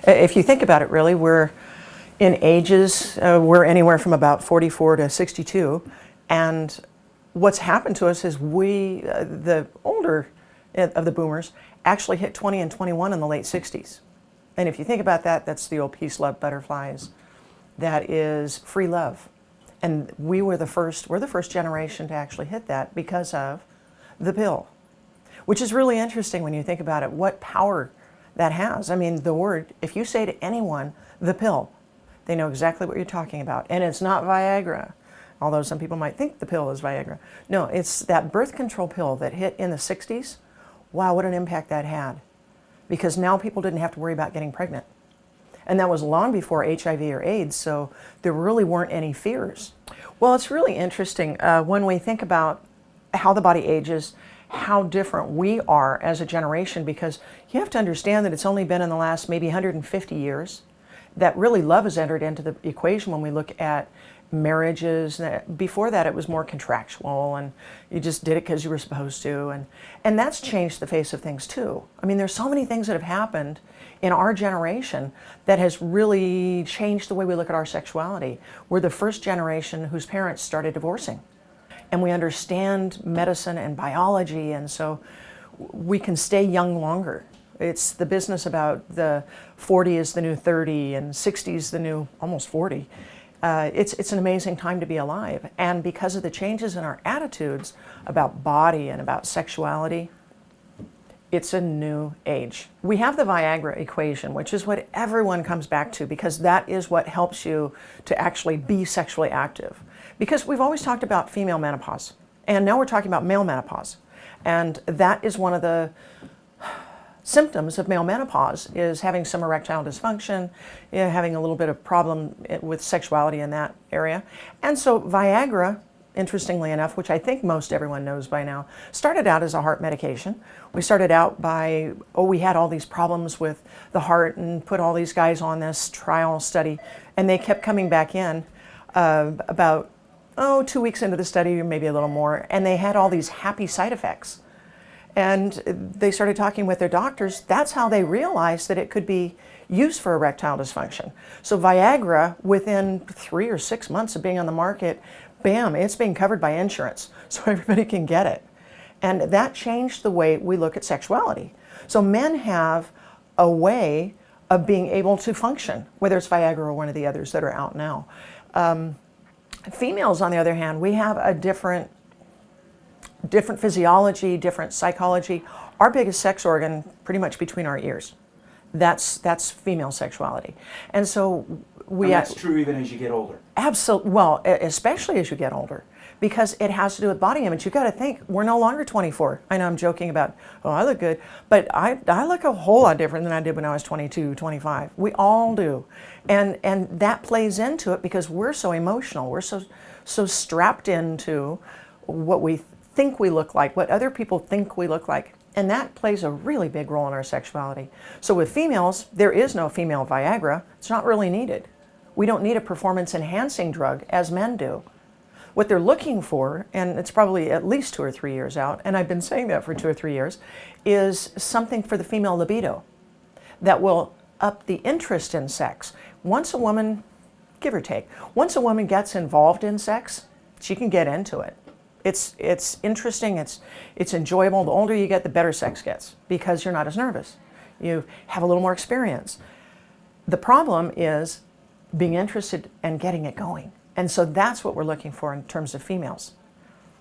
If you think about it, really, we're in ages, we're anywhere from about 44 to 62, and what's happened to us is we, the older of the boomers, actually hit 20 and 21 in the late 60s. And if you think about that, that's the old peace, love, butterflies. That is free love. And we're the first generation to actually hit that because of the pill, which is really interesting when you think about it, what power that has. I mean, the word, if you say to anyone, the pill, they know exactly what you're talking about. And it's not Viagra, although some people might think the pill is Viagra. No, it's that birth control pill that hit in the 60s. Wow, what an impact that had. Because now people didn't have to worry about getting pregnant. And that was long before HIV or AIDS, so there really weren't any fears. Well, it's really interesting when we think about how the body ages, how different we are as a generation, because you have to understand that it's only been in the last maybe 150 years that really love has entered into the equation when we look at marriages. Before that, it was more contractual, and you just did it because you were supposed to, and that's changed the face of things too. I mean, there's so many things that have happened in our generation that has really changed the way we look at our sexuality. We're the first generation whose parents started divorcing, and we understand medicine and biology, and so we can stay young longer. It's the business about the 40 is the new 30 and 60 is the new almost 40. It's an amazing time to be alive. And because of the changes in our attitudes about body and about sexuality, it's a new age. We have the Viagra equation, which is what everyone comes back to, because that is what helps you to actually be sexually active. Because we've always talked about female menopause, and now we're talking about male menopause. And that is one of the symptoms of male menopause, is having some erectile dysfunction, having a little bit of problem with sexuality in that area. And so Viagra, interestingly enough, which I think most everyone knows by now, started out as a heart medication. We started out by, we had all these problems with the heart and put all these guys on this trial study, and they kept coming back in about 2 weeks into the study, or maybe a little more, and they had all these happy side effects. And they started talking with their doctors. That's how they realized that it could be used for erectile dysfunction. So Viagra, within 3 or 6 months of being on the market, bam, it's being covered by insurance, so everybody can get it. And that changed the way we look at sexuality. So men have a way of being able to function, whether it's Viagra or one of the others that are out now. Females, on the other hand, we have a different physiology, different psychology. Our biggest sex organ, pretty much between our ears. That's female sexuality. And so and that's true even as you get older. Absolutely. Well, especially as you get older, because it has to do with body image. You've got to think, we're no longer 24. I know I'm joking about, I look good, but I look a whole lot different than I did when I was 22, 25. We all do. And that plays into it because we're so emotional. We're so strapped into what we think we look like, what other people think we look like. And that plays a really big role in our sexuality. So with females, there is no female Viagra. It's not really needed. We don't need a performance-enhancing drug as men do. What they're looking for, and it's probably at least 2 or 3 years out, and I've been saying that for 2 or 3 years, is something for the female libido that will up the interest in sex. Once a woman, give or take, once a woman gets involved in sex, she can get into it. It's interesting, it's enjoyable. The older you get, the better sex gets, because you're not as nervous. You have a little more experience. The problem is being interested and getting it going. And so that's what we're looking for in terms of females.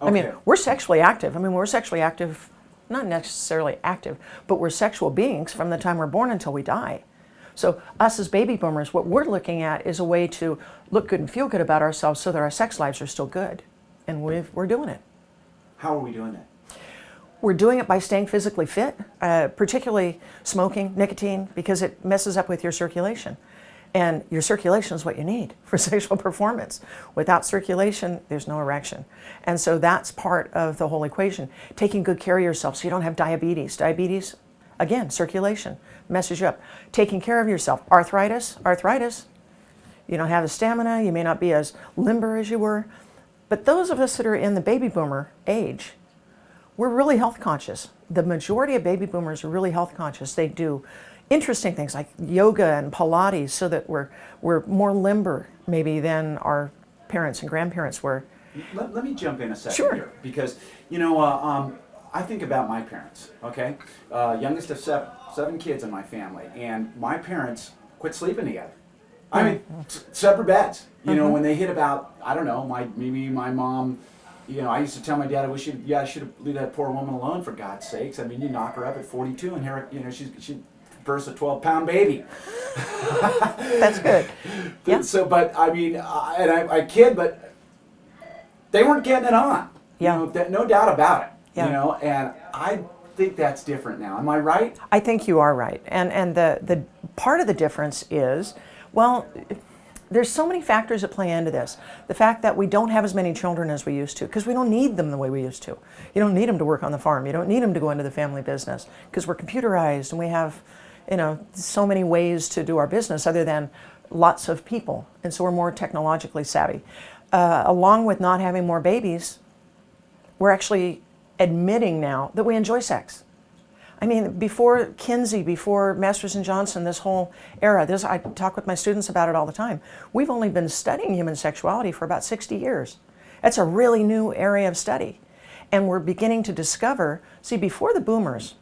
Okay. I mean, we're sexually active. We're sexually active, not necessarily active, but we're sexual beings from the time we're born until we die. So us as baby boomers, what we're looking at is a way to look good and feel good about ourselves so that our sex lives are still good. And we're doing it. How are we doing that? We're doing it by staying physically fit, particularly smoking, nicotine, because it messes up with your circulation. And your circulation is what you need for sexual performance. Without circulation, there's no erection. And so that's part of the whole equation. Taking good care of yourself so you don't have diabetes. Diabetes, again, circulation messes you up. Taking care of yourself. Arthritis. You don't have the stamina. You may not be as limber as you were. But those of us that are in the baby boomer age, we're really health conscious. The majority of baby boomers are really health conscious. They do interesting things like yoga and Pilates so that we're more limber maybe than our parents and grandparents were. Let me jump in a second Sure. here, because I think about my parents. Okay, youngest of seven kids in my family, and my parents quit sleeping together. I mean, separate beds. You know, when they hit about, I don't know, maybe my mom. You know, I used to tell my dad, I should have leave that poor woman alone, for God's sakes. I mean, you knock her up at 42, and here, you know, she births a 12-pound baby. That's good. Yeah. So, but I mean, I kid, but they weren't getting it on. Yeah. You know, no doubt about it. Yeah. You know, and I think that's different now. Am I right? I think you are right. And the part of the difference is, well, there's so many factors that play into this. The fact that we don't have as many children as we used to, because we don't need them the way we used to. You don't need them to work on the farm. You don't need them to go into the family business, because we're computerized and we have, you know, so many ways to do our business other than lots of people. And so we're more technologically savvy. Along with not having more babies, we're actually admitting now that we enjoy sex. I mean, before Kinsey, before Masters and Johnson, this whole era, I talk with my students about it all the time. We've only been studying human sexuality for about 60 years. That's a really new area of study. And we're beginning to discover, see, before the boomers,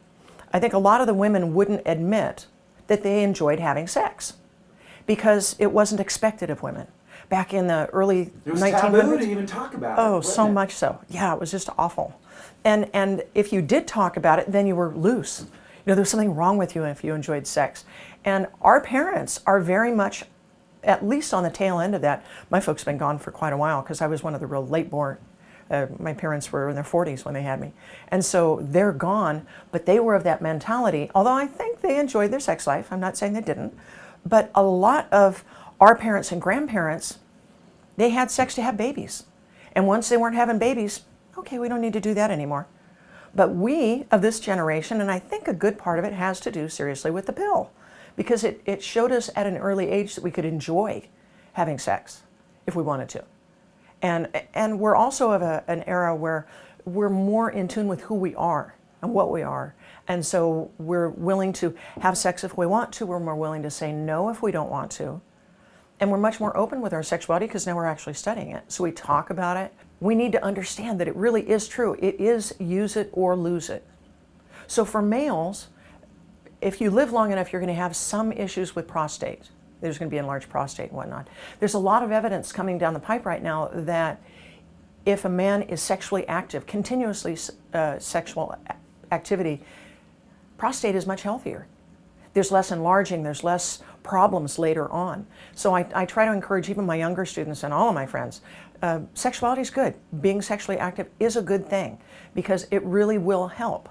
I think a lot of the women wouldn't admit that they enjoyed having sex because it wasn't expected of women. Back in the early 1900s. It was taboo to even talk about it. Oh, wasn't so it? much so. Yeah, it was just awful. And if you did talk about it, then you were loose. You know, there was something wrong with you if you enjoyed sex. And our parents are very much, at least on the tail end of that. My folks have been gone for quite a while because I was one of the real late born. My parents were in their 40s when they had me. And so they're gone, but they were of that mentality. Although I think they enjoyed their sex life. I'm not saying they didn't. But a lot of our parents and grandparents, they had sex to have babies. And once they weren't having babies, okay, we don't need to do that anymore. But we of this generation, and I think a good part of it has to do seriously with the pill, because it showed us at an early age that we could enjoy having sex if we wanted to. And we're also of an era where we're more in tune with who we are and what we are. And so we're willing to have sex if we want to. We're more willing to say no if we don't want to. And we're much more open with our sexuality because now we're actually studying it. So we talk about it. We need to understand that it really is true. It is use it or lose it. So for males, if you live long enough, you're going to have some issues with prostate. There's going to be enlarged prostate and whatnot. There's a lot of evidence coming down the pipe right now that if a man is sexually active, continuously sexual activity, prostate is much healthier. There's less enlarging, there's less problems later on. So I try to encourage even my younger students and all of my friends, sexuality is good. Being sexually active is a good thing because it really will help.